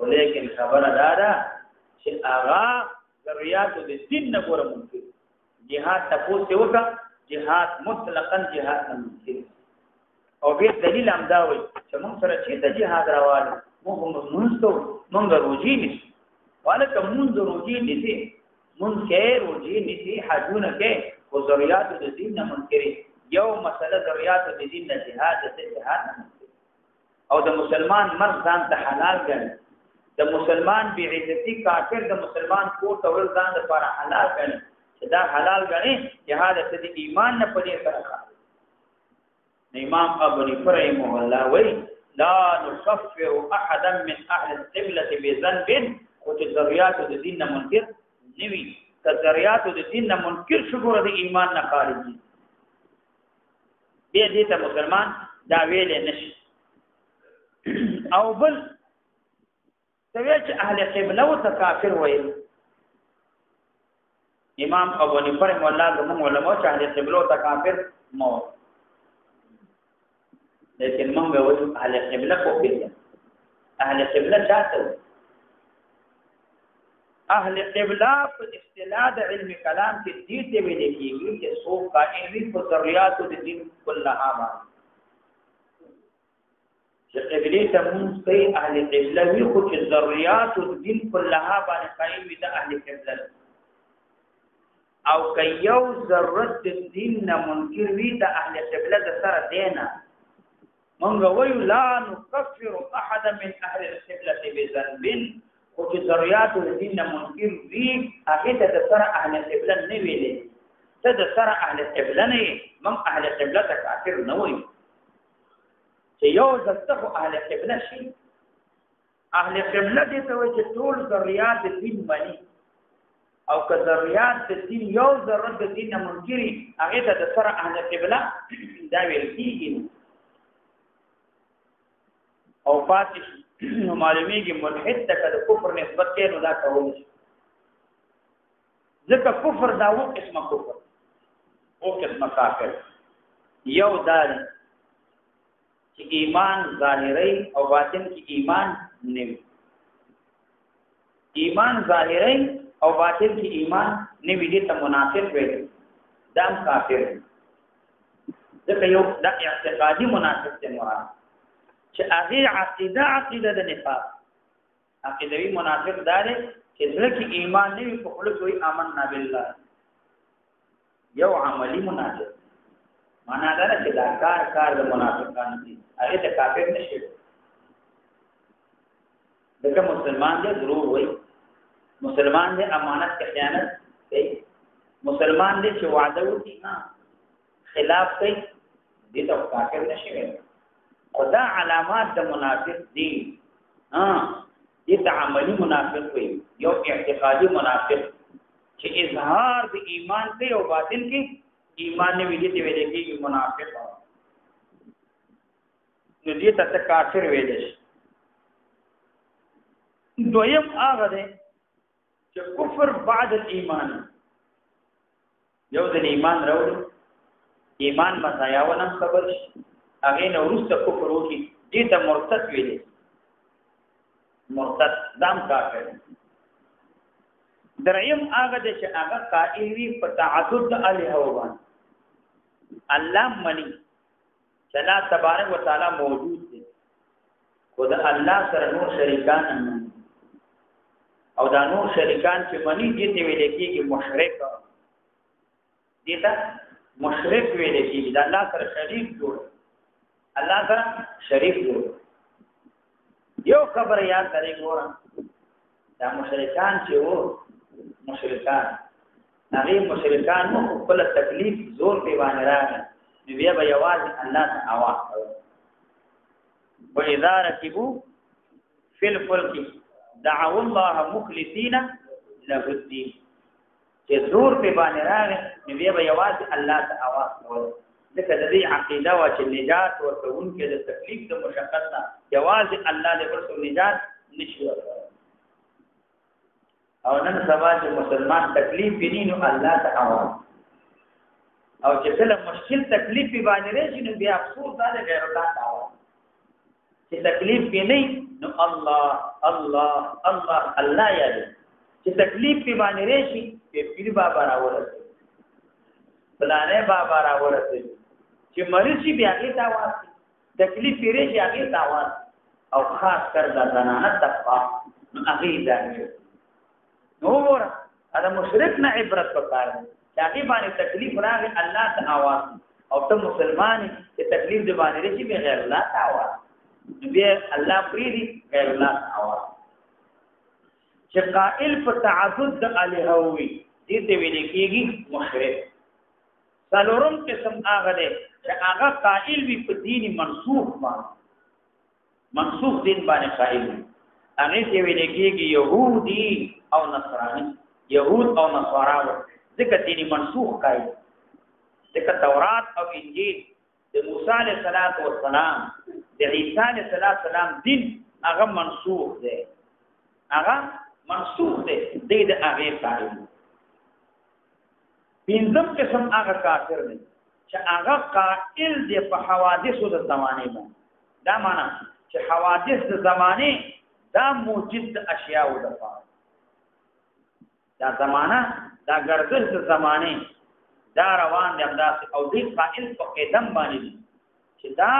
ولیکن خبره دادا چې هغه ضرورت د دین نه ګوره ممکن جهاد تاسو وکړه جهاد مطلقاً جهاد نه ممکن او به دلیل هم دا وایي چې موږ سره چې د جهاد راوړل موږ موږ روجي نشي ولکه موږ روجي نشي موږ کې روجي نشي حجونه کې او ضرورت د دین نه منکر یو مسله ضرورت د دین نه جهاد ته جهاد نه او د مسلمان مرګ ځان ته حلال ګڼي د مسلمان بی عزتی کافر د مسلمان کو تول ځان لپاره حلال ګڼي دا حلال غني جهاد ته د ایمان نه پدې سره کوي امام ابو حنیفه رحمه الله وی لا نكفر احدا من اهل القبلة بذنب وتذريات الدين منكر نوي تذريات الدين منكر شکر د ایمان نه خارجي به دې ته مسلمان دا ویل نشي او بل سوي چې اهل قبله او کافر وایي امام ابو حنیفه رحمه الله زموږ علماء چې اهل قبله او کافر مو لیکن موږ وایو اهل قبله کو پیژنه اهل قبله چاته اهل قبله په اصطلاح د علم کلام کې دې ته ویل کېږي چې څوک قائم په ضرورت د دین كلها باندې چې قبله ته موږ کوي اهل قبله وی خو چې ضرورت د دین كلها باندې قائم دي اهل قبله او که یو ضرورت د دین نه منکر وي د اهل قبله د سره دینا مونږ وایو لا نكفر احد من اهل القبله بذنب او چې ضرورت د دین نه منکر وي هغه د سره اهل قبله نه ویلې ته د سره اهل قبله نه مم اهل قبله ته کافر نه وایو چې یو ځکه اهل قبله شي اهل قبله دې ته وایي چې ټول ضرورت د دین باندې او که ضرورت د دین یو ضرورت د دین منکری هغه ته د سره اهل قبله دا ویل کیږي او فاتح نو معلومیږي ملحد ته د کفر نسبت کې نو دا کول شي ځکه کفر دا و قسمه کفر او قسمه کافر یو دار چې ایمان ظاهري او باطن کې ایمان نه ایمان ظاهري او باطل کی ایمان نه ویلې ته منافق وي دام کافر ځکه یو د اعتقادي منافق ته مراد چې هغه عقیده د نفاق عقیدوي منافق دار چې ځکه ایمان نه وي په خلک وي آمنا بالله یو عملی منافق معنا دا چې دا کار د منافقانو دي هغه ته کافر نشي دغه مسلمان دې ضرور وي مسلمان دې امانت کې خیانت کوي مسلمان دې چې وعده وکړي نه خلاف کوي دې ته کافر نشي وي خدا علامات د منافق دي دې ته عملی منافق وي یو اعتقادي منافق چې اظهار د ایمان کوي او باطن کې ایمان نه ویلې ته ویلې کې منافق نو دې ته کافر ویل شي دویم هغه دی چې کفر بعد الایمان یو د ایمان راوړي ایمان مسایاونه خبر شي هغه نو ورسته کفر وکي دې ته مرتد ویلې مرتد دام کافر دریم هغه د چې هغه قائل وي په تعدد الہ باندې الله منی چې الله تبارک وتعالى موجود دی خو د الله سره نور شریکان نه او دا نور شریکان چې منی دي ته ویل کېږي مشرک دي ته مشرک ویل کېږي د الله سره شریک جوړ الله سره شریک جوړ یو خبر یاد لري ګورم دا مشرکان چې وو مشرکان هغه مشرکان نو خپل تکلیف زور دی باندې راغی نو بیا به یوازې الله ته आवाज کوي وَإِذَا رَكِبُوا فِي الْفُلْكِ دَعَوُا اللَّهَ مُخْلِصِينَ لَهُ الدِّينَ چې زور په باندې راغی نو بیا به یوازې الله ته आवाज کوي ځکه د دې عقیده وا چې نجات ورکوونکې د تکلیف د مشقت نه یوازې الله دې ورته نجات نشي ورکوي او نن سبا چې مسلمان تکلیف ویني نو الله ته आवाज او چې کله مشکل تکلیف باندې راشي نو بیا افسوس ده غیر الله ته आवाज چې تکلیف ویني نو الله الله الله الله یاد چې تکلیف باندې راشي په پیر بابا راورسي بلانه بابا راورسي چې مریض شي بیا کې आवाज تکلیف پیری شي هغه आवाज او خاص کر د زنانه تقوا نو هغه ده نو ور دا مشرک نه عبرت پکاره چې هغه باندې تکلیف راغی الله ته आवाज او ته مسلمان چې تکلیف دی باندې راشي به غیر الله ته आवाज بیا الله پریدي غیر الله ته आवाज چې قائل په تعدد د الہوی دې ته ویل کېږي مشرک څلورم قسم هغه دی چې هغه قائل وي په دین منسوخ باندې منسوخ دین باندې قائل وي هغه ته ویل کېږي يهودي او نصراني يهود او نصارا ځکه دین منسوخ قائل ځکه تورات او انجیل د موسی علیه السلام د عیسی علیه السلام دین هغه منسوخ دی هغه منسوخ دی د هغه قائل پینځم قسم هغه کافر دی چې هغه قائل دی په حوادثو د زمانه باندې دا معنا چې حوادث د زمانه دا موجود اشیاء د پاره دا زمانہ دا گردش د زمانه دا روان دی انداز او دې قائل په قدم باندې چې دا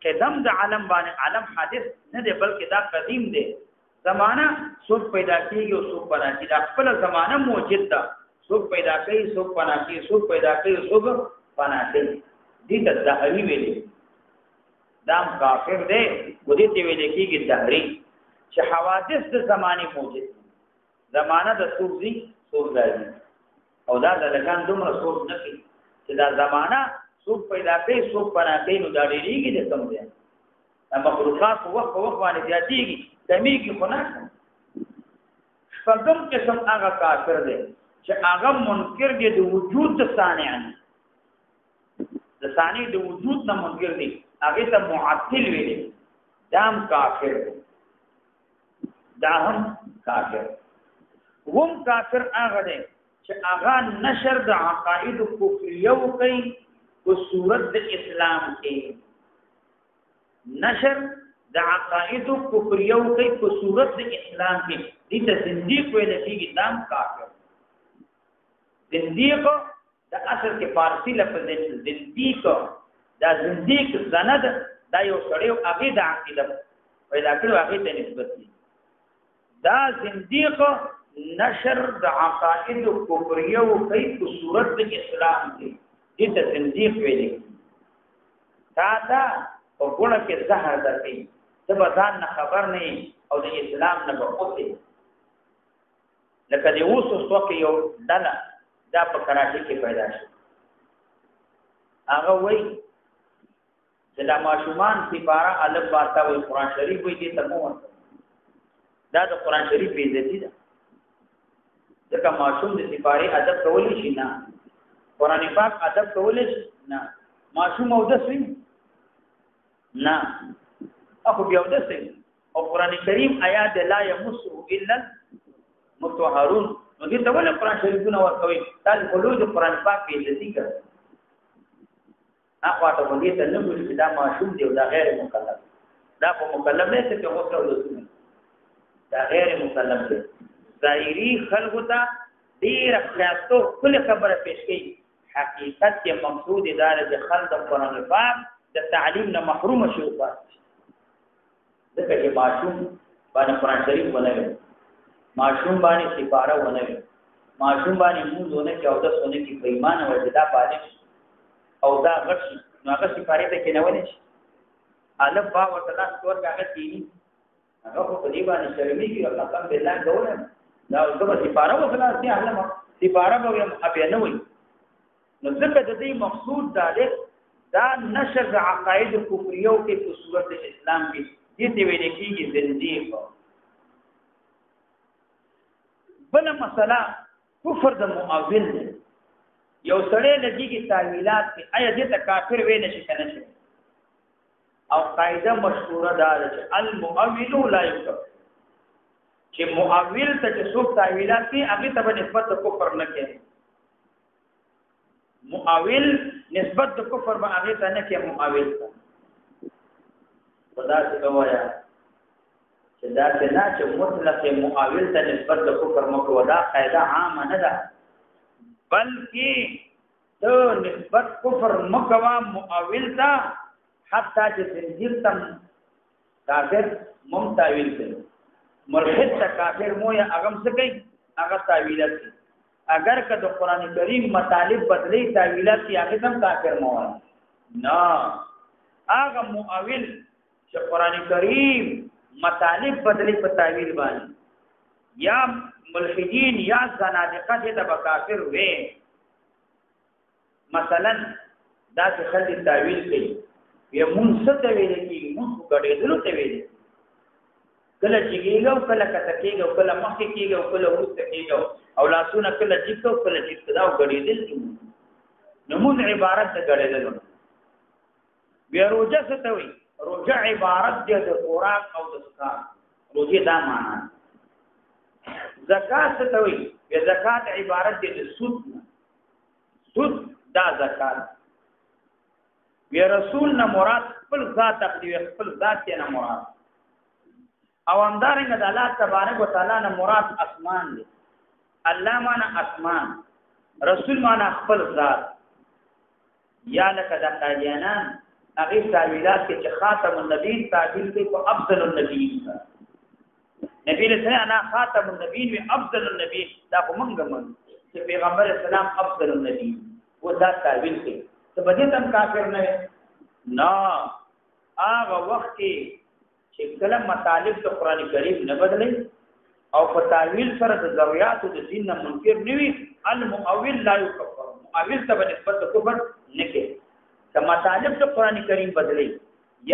قدم د عالم باندې عالم حادث نه دی بلکې دا قدیم دی زمانہ څوک پیدا کیږي او څوک پنا کیږي دا خپل زمانہ موجود ده څوک پیدا کوي څوک پنا کوي څوک پیدا کوي څوک پنا کوي دې ته دهری ویلي دا کافر دی ودې ته ویل کېږي دهری چې حوادث د زمانه موجود زمانہ د سوزي سوز راځي او دا د لګان دومره سوز نه کوي چې دا زمانہ څوک پیدا کوي څوک پنا کوي نو دا ډېریږي د کم دی مخلوقات وخت باندې زیاتېږي کمیږي خو نه شپږم قسم هغه کافر دی چې هغه منکر دی د وجود د ثانیه د ثانیه د وجود نه منکر دی هغه ته معطل ویل دام کافر دا هم کافر هم کافر هغه دی چې هغه نشر د عقاید کفریه کوي په صورت د اسلام کې نشر د عقاید کفریه کوي په صورت د اسلام کې دې ته زنديق ویل کېږي دام کافر زنديق د اصل کې فارسی لفظ دی زنديق دا زنديق سند دا یو سړی او هغه د عقیده پیدا کړو هغه ته نسبت دي دا زنديق نشر د عقاید کفریه کوي په صورت د اسلام کې دې ته زنديق ویل تا او ګونه کې زهر درکې ته به ځان نه خبر نه او د اسلام نه به اوسې لکه د اوسو څوک یو ډله دا په کراچۍ کې پیدا شو هغه وایي چې دا ماشومان سپاره الف باتا وایي قرآن شریف وایي دې ته مو دا د قرآن شریف بې عزتي ده ځکه ماشوم د سپاره ادب کولی شي نه قرآن پاک ادب کولی شي نه ماشوم او د سوي نه اخو بیا د سوي او قرآن کریم آیات لا یمسه الا المطهرون نو دې ته ولې قرآن شریفونه ورکوي دا خلود قرآن پاک بې عزتي کوي اخو ته ودې ته نه ویل چې دا ماشوم دی او دا غیر مکلف دا په مکلف نه څه کې غوښتل ولسونه دا غیر مکلف دی ظاهری خلق ته ډیر خلاصو کله خبره پیش کړي حقیقت کې مقصود اداره د خلق قرآن پاک د تعلیم نه محروم شو پات دغه چې معصوم باندې قرآن شریف ولوي معصوم باندې سپاره ولوي معصوم باندې موږ ونه کې او د سونه کې په ایمان او وجدا باندې او دا غش نو هغه سپاره ته کې نه ونی شي الف با ورته تور کاغذ کینی هغه په دې باندې شرمي کې الله تعالی بالله ګورم دا اوسه سپاره وکړه چې اهله سپاره به هم ابي نه وي نو ځکه د دې مقصود دا دی دا نشر عقاید کفریو کې په صورت اسلام کې دې ویل کېږي زنديق بل مسله کفر د مؤول یو سړی لږی تعویلات کې آیا دې ته کافر وې نشي کنه شي او قاعده مشهوره ده چې المؤول لا يكفر چې مؤول ته چې څوک تعویلات کوي هغه ته نسبت د کفر نه کوي مؤول نسبت د کفر به هغه ته نه کوي مؤول ته خدا څخه وایا چې دا څنګه چې مطلق مؤول ته نسبت د کفر مکو دا قاعده عامه نه ده بلکې ته نسبت کفر مکوا مؤول ته حتی چې زنديق تم کافر ممتاویل کوي ملحد تا کافر مو یا اغم سکی اغا تاویلات کی اگر که د قرآن کریم مطالب بدلی تاویلات کی اغا تم کافر مو نا اغا مؤول چې قرآن کریم مطالب بدلی په تاویل باندې یا ملحدین یا زنادقه دې د کافر وې مثلا دا چې خلک تاویل کوي یا مونږ څه ته ویل کی مونږ غړېدلو ته ویل کله چیګیږي کله کتکیږي کله مخکې کیږي کله ورسته کیږي او لاسونه کله جیکو کله جیکو دا غړېدل نو موږ عبارت د غړېدل بیا روزه څه ته وي روزه عبارت د خوراک او د اسکار روزه دا معنا زکات څه ته وي بیا زکات عبارت د سود دا زکات بیا رسول نه مراد خپل ذات تقدیر خپل ذات نه مراد او همدارنګه د الله تبارک وتعالى نه مراد اسمان دی الله معنا اسمان رسول معنا خپل ذات یا لکه د قاضیانان هغه تعویلات کې چې خاتم النبی تعبیر کوي په افضل النبی نبی له سره انا خاتم النبی و افضل النبی دا کومنګ من چې پیغمبر اسلام افضل النبی و دا تعویل کوي ته به تم کافر نه هغه وخت کې چې کله مطالب د قران کریم نه بدلي او په تعویل سره د ضرورت د دین نه منکر نوي المؤول لا يكفر مؤول ته نسبت د کفر نه کوي که مطالب د قران کریم بدلي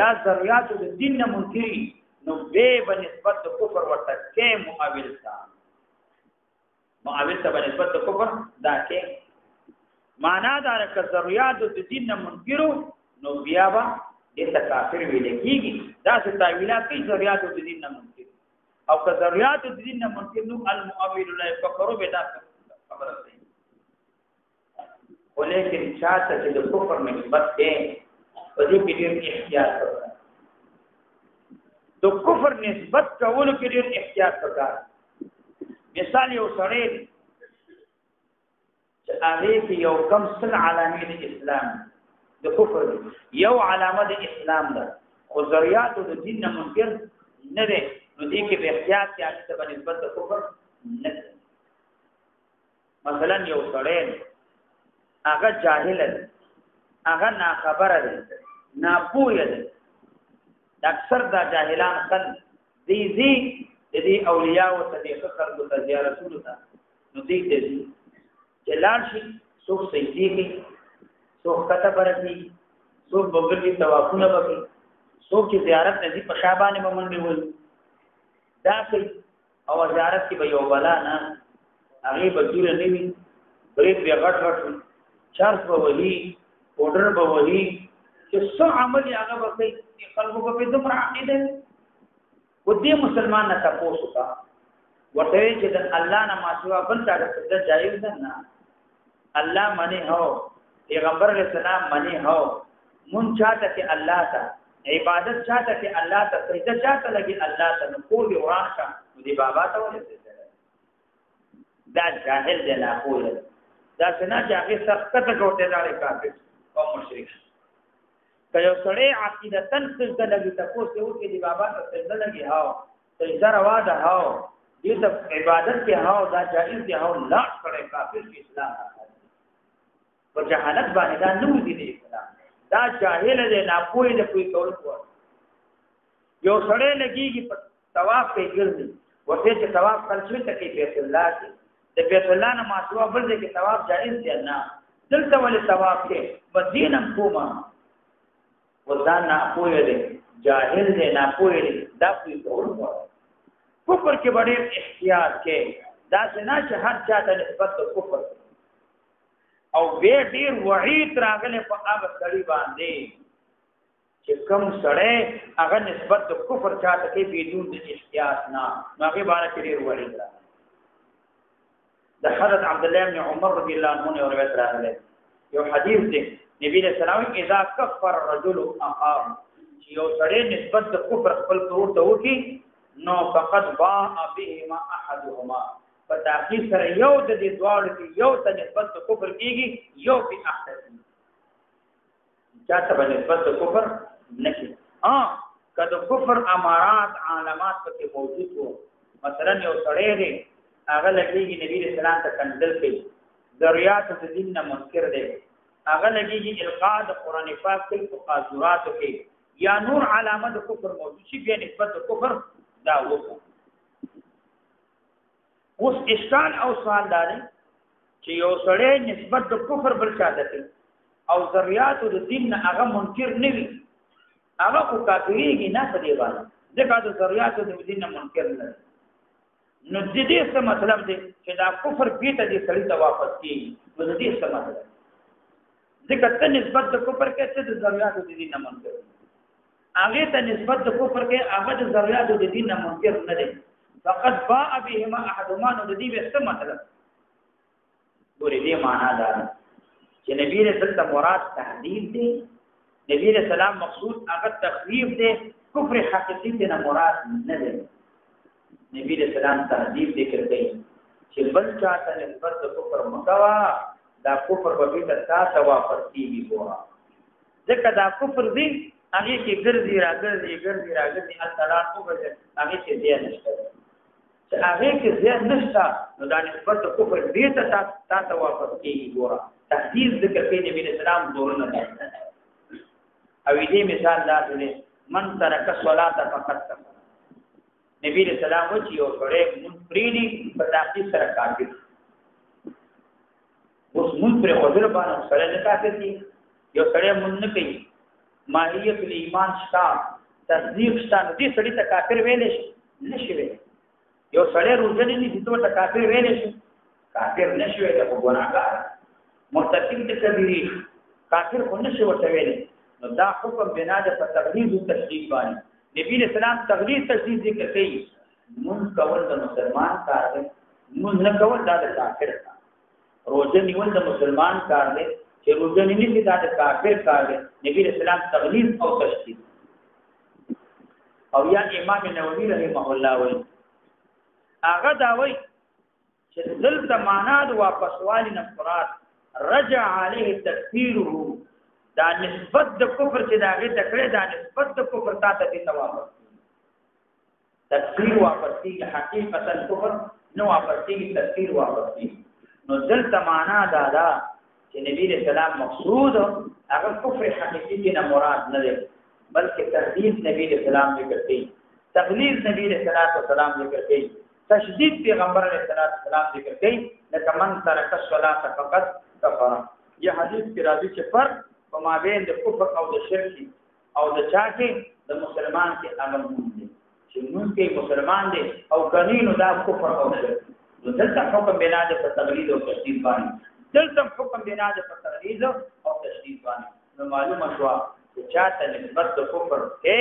یا ضرورت د دین نه منکري نو به نسبت د کفر ورته کې مؤول ته نسبت د کفر دا کې معنا دا که ضرورت د دین نه منکرو نو بیا به دې کافر ویل کېږي دا څه تعویلات کوي ضرورت د دین نه منکر او که ضرورت د دین نه منکر نو المؤول لا يكفر به دا خبره ده ولیکن چاته چې د کفر نسبت کې په دې کې ډېر احتیاط وکړه د کفر نسبت کولو کې ډېر احتیاط وکړه مثال یو سړی چې هغه کې یو کم سل علامې د اسلام د کفر یو علامه د اسلام ده خو ضرورت د دین نه منکر نه ده نو دې کې به احتیاط کې هغه ته نسبت د کفر نه مثلا یو سړی هغه جاهل دی هغه ناخبره دی ناپوهه دی اکثر دا جاهلان خل دې اولیاء او صدیقه خلکو ته زیارتونو ته نو دې جلال شي څوک سجدي کوي څوک کته برتي څوک بغل توافونه وکړي څوک چې زیارت نزي په شابانه باندې ول دا کوي او زیارت کې به یو بلا نه هغه بجوره نه وي بریک بیا غټ چارج به ولي پودر به ولي چې څو عمل هغه وکړي خلکو په دې پر عقیده و دې مسلمان نه تاسو کا ورته چې د الله نه ماسوا بل تا د جایز نه الله منی هو پیغمبر علیہ السلام منی هو مون چاته چې الله ته عبادت چاته چې الله ته سجده چاته لګي الله ته نقول ورانشا دې بابا ته ولې دا جاهل دی نه پوهه دا څنګه چې هغه سخت ته کوټه داري کافر او مشرک که یو سړی عقیدتن سجده لګي تاسو ته وکړي دی بابا ته سجده لګي هاو سجده روا ده هاو دې ته عبادت کې هاو دا جائز دی هاو لا کړي کافر په اسلام په جهالت باندې دا نو دي دی اسلام دا جاهل دی نه پوهه دی کوئی کول کو یو سړی لګيږي په طواف کې ګرځي ورته چې طواف کلچوي ته کې بیت الله کې د بیت الله نه ماسوا بل دې کې طواف جائز دی نه دلته ولې طواف کې مدینه کومه وزان نه پوهه دی جاهل دی نه پوهه دی دا کوئی کول کو کفر کې ډېر احتیاط کې دا څنګه چې هر چاته نسبت کفر او به ډېر وحید راغله په هغه سړي باندې چې کوم سړی هغه نسبت د کفر چاته کې بدون د احتیاط نه هغه باندې ډېر وحید راغله د حضرت عبد الله بن عمر رضی الله عنه روایت راغله یو حدیث دی نبی رسول الله اذا كفر الرجل اخاه یو سړی نسبت د کفر خپل کور ته وکي نو فقط باء بهما احدهما فتاخير سره یو د دې دواړو کې یو ته نسبت د کفر کیږي یو په احد چاته په نسبت د کفر نشي کله کفر امارات علامات پکې موجود وو مثلا یو سړی دی هغه لګيږي نبی رسول الله ته کنځل کوي ذریات د دین نه منکر دی هغه لګيږي القاء د قران پاک په تقاضرات کې یا نور علامه د کفر موجود شي بیا نسبت د کفر دا وکړه اوس اشکال او سوال دی چې یو سړی نسبت د کفر بل چاته کوي او ذریات د دین نه هغه منکر نه وي هغه کو کافریږي نه په دی باندې ځکه د ذریات د دین نه منکر نه نو د دې څه مطلب دی چې دا کفر بیت دې سړی ته واپس کیږي نو د دې څه مطلب ځکه ته نسبت د کفر کې څه د ذریات د دین نه منکر هغه ته نسبت د کفر کې هغه د ذریات د دین نه منکر نه دی فقط باء بهما احدهما نو د دې څه مطلب ګورې دې معنا ده چې نبی رسول الله مراد تحدید دی نبی رسول الله مقصود هغه تخفیف دی کفر حقیقی نه مراد نه دی نبی رسول الله تحدید ذکر کوي چې بل چاته نسبت د کفر مکوا دا کفر په دې تاسو واپس کیږي ګورا ځکه دا کفر دی هغه کې ګرځي راګرځي الله وګورئ هغه کې دی نشته چې هغه کې زیات نشته نو دا نسبت د کفر دې ته تاسو واپس کیږي ګورا تحدید ذکر کوي نبی رسول الله دور نه او دې مثال دا دی من ترک الصلاه فقط کفر نبی رسول الله و چې یو سره منفردي په تحقیق سره کافر اوس منفرد وزر باندې سره نه کافر دي یو سره مون نه کوي ماهیت ایمان شتا تصدیق شتا دې سړی ته کافر ویل شي نشي ویل یو سړی روزنه دي ته کافر ویل شي کافر نشي ویل په ګناګار مرتکب د کبیره کافر خو نشي ورته ویل نو دا حکم بنا د تغلیظ او تشدید باندې نبی اسلام تغلیظ تشدید ذکر کوي مون کول د مسلمان کار دی مون نه کول د کافر کار روزه نیول د مسلمان کار دی چې روزه نه نیسي دا د کافر کار دی نبی اسلام تغلیظ او تشدید او یا امام نووي رحمه الله وایي هغه دا وایي چې دلته معنا د واپسوالي نه مراد رجع عليه تکفیره دا نسبت د کفر چې دا غي تکړه دا نسبت د کفر ته دي واپس تکفیر واپس کی حقیقتا کفر نو واپس کی تکفیر واپس کی نو دلته معنا دا چې نبی رسول الله مقصود هغه کفر حقیقي نه مراد نه دی بلکې تهدید نبی رسول الله ذکر کوي تغلیظ نبی رسول الله ذکر کوي تشدید پیغمبر علیہ السلام ذکر کوي لکه من ترک الصلاة فقط کفر یہ حدیث کی راضی چې فرق په مابین د کفر او د شرک او د چا کې د مسلمان کې هغه مونږ دي چې مونږ کې مسلمان دي او قانون دا کفر او شرک نو دلته حکم بنا د تغلیظ او تشدید باندې دلته حکم بنا د تغلیظ او تشدید باندې نو معلومه شو چې چاته نسبت د کفر کې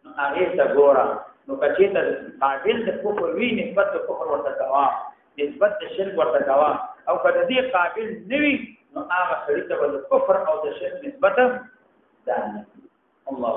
نو هغه ته ګورا نو کچې ته قابل د کفر وی نسبت د کفر ورته کوا نسبت د شرک ورته کوا او کله دې قابل نوي نو هغه سړي ته د کفر او د شرک نسبت ده الله